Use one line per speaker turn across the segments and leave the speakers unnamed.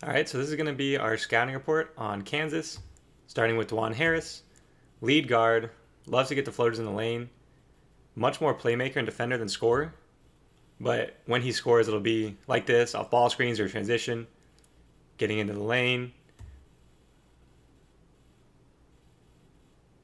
All right, so this is going to be our scouting report on Kansas, starting with Dwan Harris, lead guard, loves to get the floaters in the lane, much more playmaker and defender than scorer, but when he scores, it'll be like this, off ball screens or transition, getting into the lane,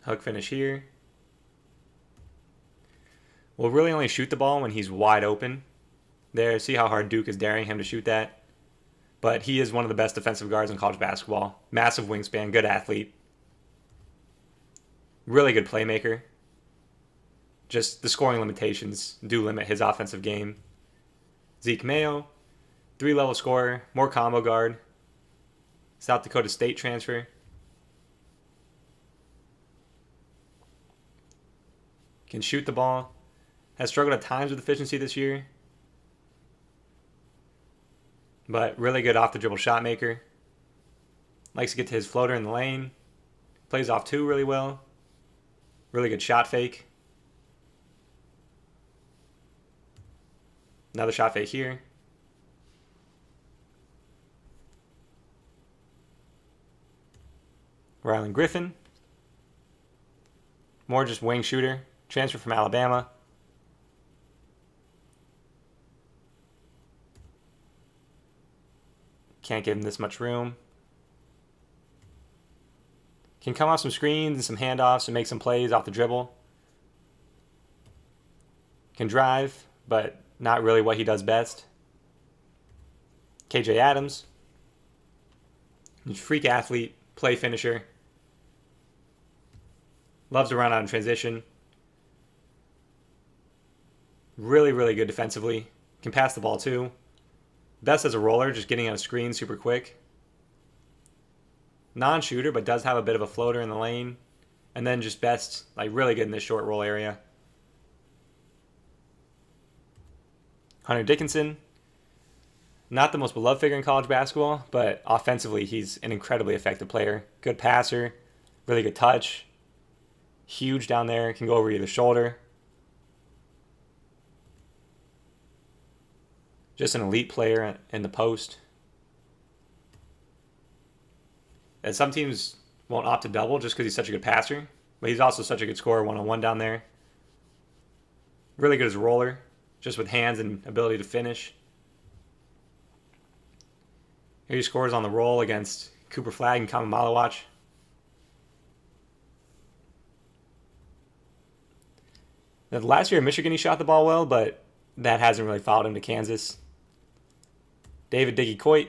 hook finish here. Will really only shoot the ball when he's wide open. There, see how hard Duke is daring him to shoot that? But he is one of the best defensive guards in college basketball. Massive wingspan, good athlete. Really good playmaker. Just the scoring limitations do limit his offensive game. Zeke Mayo, 3-level scorer, more combo guard. South Dakota State transfer. Can shoot the ball. Has struggled at times with efficiency this year. But really good off the dribble shot maker. Likes to get to his floater in the lane. Plays off two really well. Really good shot fake. Another shot fake here. Rylan Griffin. More just wing shooter. Transfer from Alabama. Can't give him this much room. Can come off some screens and some handoffs and make some plays off the dribble. Can drive, but not really what he does best. KJ Adams. Freak athlete, play finisher. Loves to run out in transition. Really, really good defensively. Can pass the ball too. Best as a roller, just getting on a screen super quick. Non-shooter, but does have a bit of a floater in the lane. And then just best, like really good in this short roll area. Hunter Dickinson. Not the most beloved figure in college basketball, but offensively he's an incredibly effective player. Good passer, really good touch. Huge down there, can go over either shoulder. Just an elite player in the post. And some teams won't opt to double just because he's such a good passer. But he's also such a good scorer one-on-one down there. Really good as a roller, just with hands and ability to finish. Here he scores on the roll against Cooper Flagg and Kamimala Watch. Now, last year in Michigan he shot the ball well, but that hasn't really followed him to Kansas. David Diggy Coit.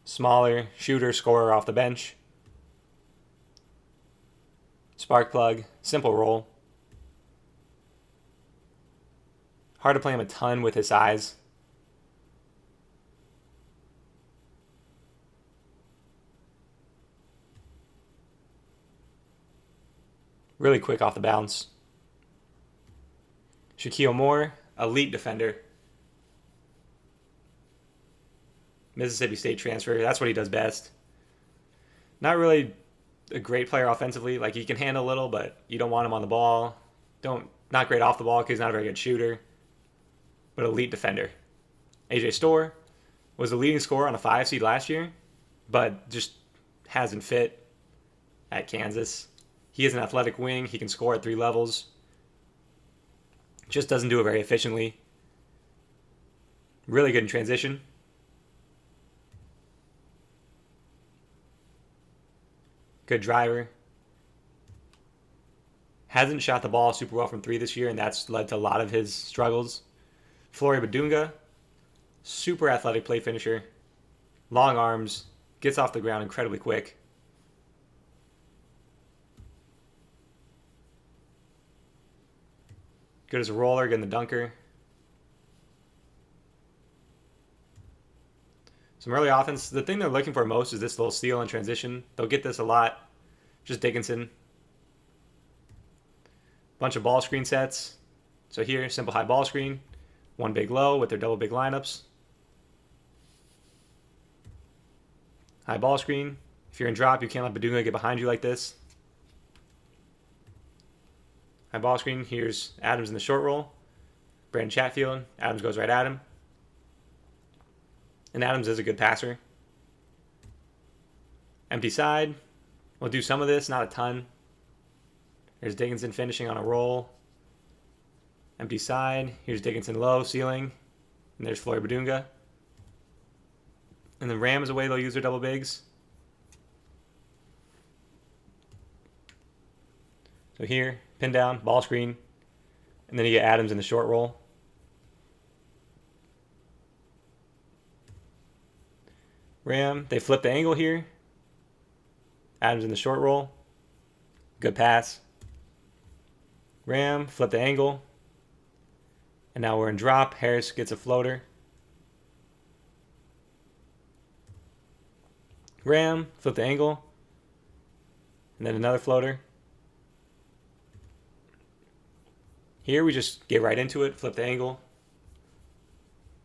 Smaller, shooter, scorer off the bench. Spark plug, simple roll. Hard to play him a ton with his size. Really quick off the bounce. Shaquille Moore, elite defender. Mississippi State transfer. That's what he does best. Not really a great player offensively. Like, he can handle a little, but you don't want him on the ball. Not great off the ball because he's not a very good shooter. But elite defender. AJ Storr was the leading scorer on a 5 seed last year, but just hasn't fit at Kansas. He is an athletic wing. He can score at 3 levels. Just doesn't do it very efficiently. Really good in transition. Good driver. Hasn't shot the ball super well from 3 this year, and that's led to a lot of his struggles. Flory Badunga. Super athletic play finisher. Long arms. Gets off the ground incredibly quick. Good as a roller, good in the dunker. Some early offense. The thing they're looking for most is this little steal in transition. They'll get this a lot. Just Dickinson. Bunch of ball screen sets. So here, simple high ball screen. One big low with their double big lineups. High ball screen. If you're in drop, you can't let Badunga get behind you like this. High ball screen. Here's Adams in the short roll. Brandon Chatfield. Adams goes right at him. And Adams is a good passer. Empty side. We'll do some of this, not a ton. There's Dickinson finishing on a roll. Empty side. Here's Dickinson low, ceiling. And there's Flory Badunga. And the Rams away, they'll use their double bigs. So here, pin down, ball screen. And then you get Adams in the short roll. Ram, they flip the angle here. Adams in the short roll. Good pass. Ram, flip the angle. And now we're in drop. Harris gets a floater. Ram, flip the angle. And then another floater. Here we just get right into it, flip the angle.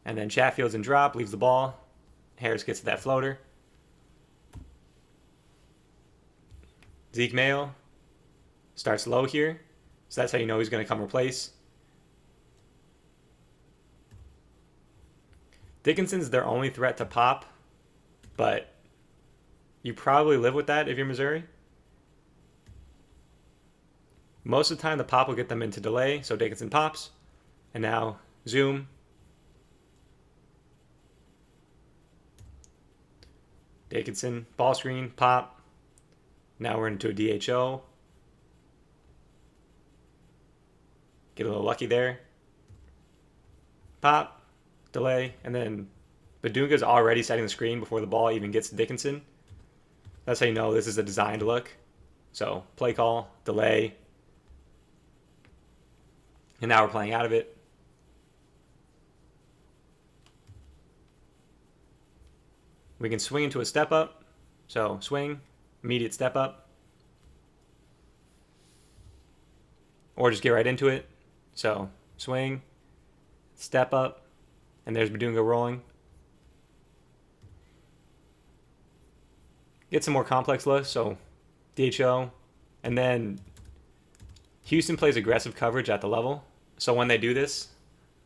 And then Chatfield's in drop, leaves the ball. Harris gets to that floater. Zeke Mayo starts low here. So that's how you know he's going to come replace. Dickinson's their only threat to pop, but you probably live with that if you're Missouri. Most of the time, the pop will get them into delay, so Dickinson pops. And now, zoom. Dickinson, ball screen, pop. Now we're into a DHO. Get a little lucky there. Pop, delay, and then Badunga's already setting the screen before the ball even gets to Dickinson. That's how you know this is a designed look. So, play call, delay. And now we're playing out of it. We can swing into a step up. So swing, immediate step up. Or just get right into it. So swing, step up, and there's Badunga rolling. Get some more complex looks. So DHO. And then Houston plays aggressive coverage at the level. So when they do this,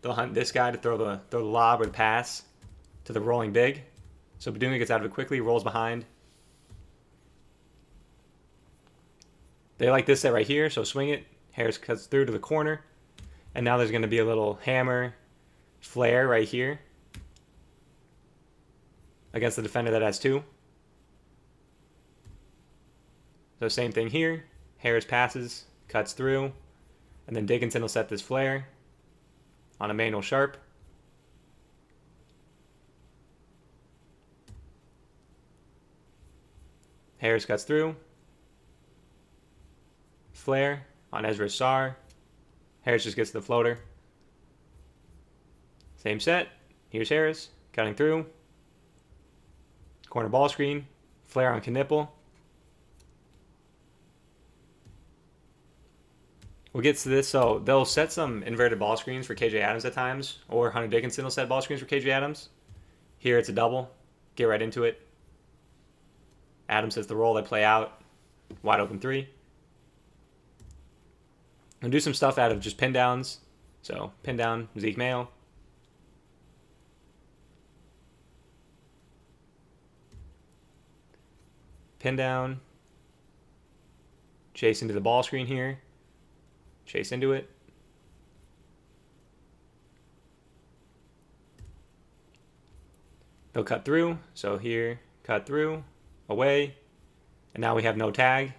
they'll hunt this guy to throw the lob or the pass to the rolling big. So Badunga gets out of it quickly, rolls behind. They like this set right here, so swing it. Harris cuts through to the corner. And now there's going to be a little hammer flare right here against the defender that has two. So same thing here. Harris passes, cuts through. And then Dickinson will set this flare on a manual sharp. Harris cuts through. Flare on Ezra Sarr. Harris just gets the floater. Same set. Here's Harris cutting through. Corner ball screen. Flare on Knipple. We'll get to this. So they'll set some inverted ball screens for KJ Adams at times, or Hunter Dickinson will set ball screens for KJ Adams. Here it's a double. Get right into it. Adams hits the roll. They play out. Wide open three. And do some stuff out of just pin downs. So pin down Zeke Mayo. Pin down. Chase into the ball screen here. Chase into it. They'll cut through. So here, cut through, away. And now we have no tag.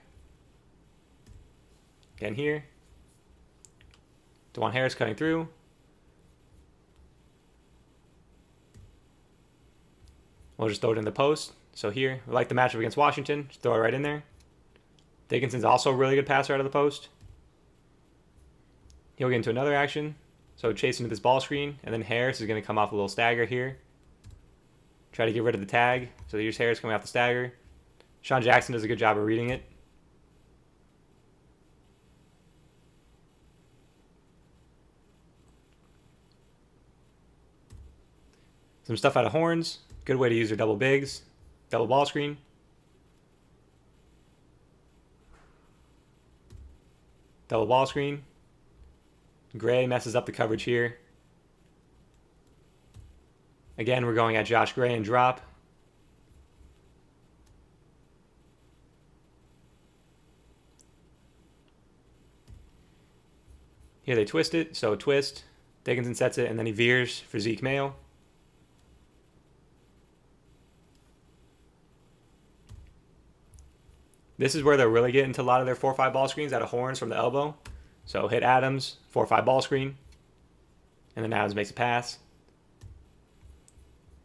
Again here. DeJuan Harris cutting through. We'll just throw it in the post. So here, we like the matchup against Washington. Just throw it right in there. Dickinson's also a really good passer out of the post. He'll get into another action. So chase into this ball screen. And then Harris is going to come off a little stagger here. Try to get rid of the tag. So here's Harris coming off the stagger. Sean Jackson does a good job of reading it. Some stuff out of horns. Good way to use your double bigs. Double ball screen. Double ball screen. Gray messes up the coverage here. Again, we're going at Josh Gray and drop. Here they twist it, so twist. Dickinson sets it, and then he veers for Zeke Mayo. This is where they'll really get into a lot of their 4-5 ball screens out of horns from the elbow. So hit Adams, 4-5 ball screen. And then Adams makes a pass.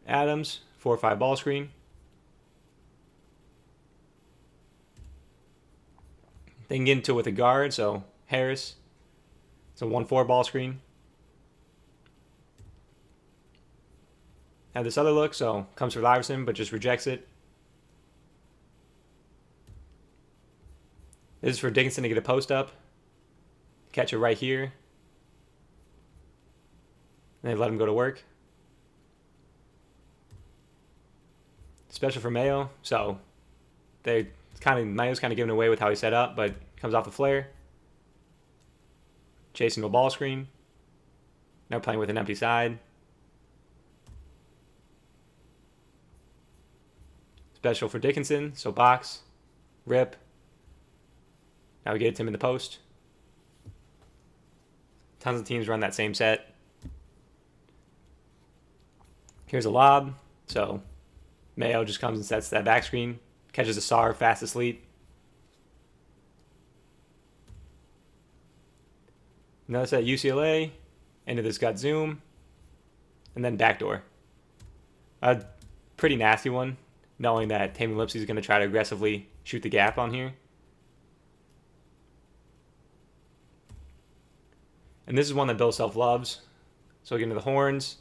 Adams, 4-5 ball screen. They can get into it with a guard, so Harris. It's a 1-4 ball screen. Have this other look, so comes for Iverson, but just rejects it. This is for Dickinson to get a post up. Catch it right here. And they let him go to work. Special for Mayo, so Mayo's kind of giving away with how he set up, but comes off the flare. Chasing a ball screen. Now playing with an empty side. Special for Dickinson, so box, rip. Now we get him in the post. Tons of teams run that same set. Here's a lob, so Mayo just comes and sets that back screen. Catches a Sar fast asleep. Another set UCLA. Into this gut zoom. And then backdoor. A pretty nasty one, knowing that Tamin Lipsey is going to try to aggressively shoot the gap on here. And this is one that Bill Self loves. So we get into the horns.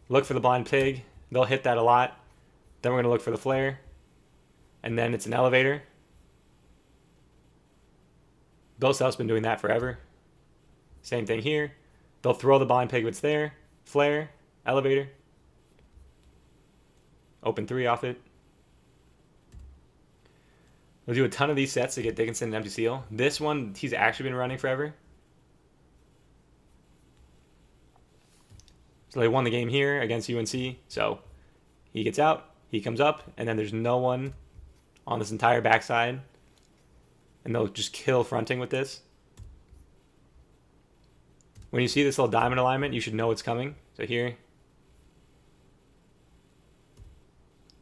Look for the blind pig. They'll hit that a lot. Then we're going to look for the flare. And then it's an elevator. Bill Self's been doing that forever. Same thing here. They'll throw the blind pig if it's there. Flare. Elevator. Open 3 off it. We'll do a ton of these sets to get Dickinson an empty seal. This one, he's actually been running forever. So they won the game here against UNC. So he gets out, he comes up, and then there's no one on this entire backside. And they'll just kill fronting with this. When you see this little diamond alignment, you should know it's coming. So here,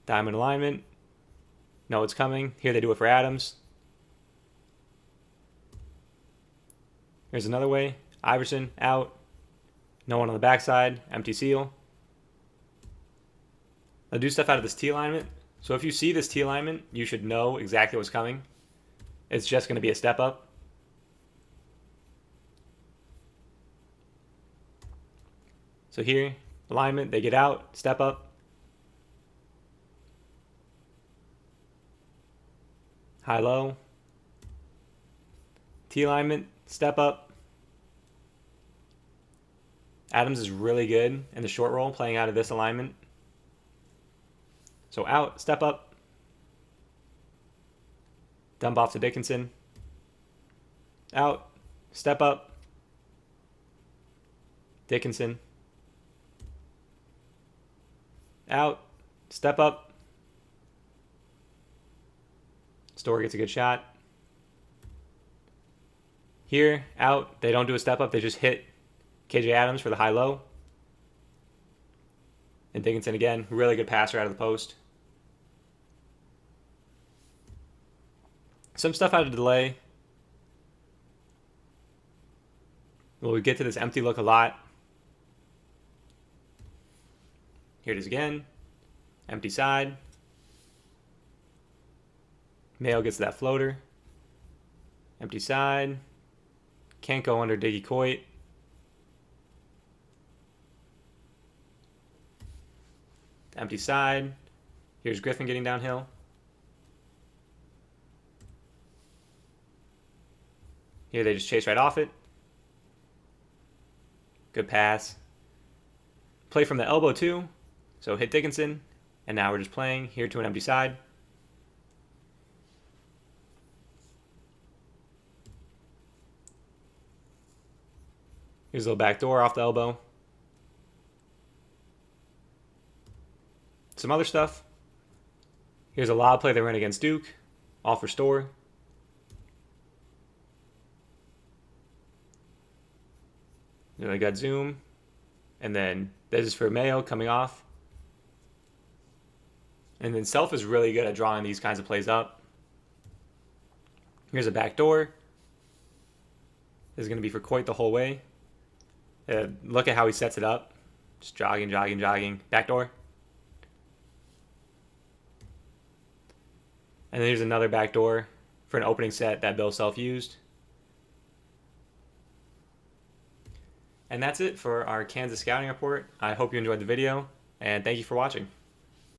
diamond alignment. Know it's coming. Here they do it for Adams. Here's another way. Iverson out. No one on the backside. Empty seal. I'll do stuff out of this T alignment. So if you see this T alignment, you should know exactly what's coming. It's just going to be a step up. So here, alignment, they get out, step up. High-low. T alignment, step up. Adams is really good in the short roll, playing out of this alignment. So out, step up. Dump off to Dickinson. Out, step up. Dickinson. Out, step up. Story gets a good shot. Here, out, they don't do a step up, they just hit KJ Adams for the high-low. And Dickinson again, really good passer out of the post. Some stuff out of delay. We'll get to this empty look a lot. Here it is again. Empty side. Mayo gets that floater. Empty side. Can't go under Diggy Coit. Empty side. Here's Griffin getting downhill. Here they just chase right off it. Good pass. Play from the elbow too. So hit Dickinson. And now we're just playing here to an empty side. Here's a little back door off the elbow. some other stuff. Here's a lob play they ran against Duke. All for Store. Then I got zoom. And then this is for Mayo coming off. And then Self is really good at drawing these kinds of plays up. Here's a back door. This is going to be for Coit the whole way. Look at how he sets it up. Just jogging, jogging, jogging. Back door. And then here's another back door for an opening set that Bill Self used. And that's it for our Kansas scouting report. I hope you enjoyed the video, and thank you for watching.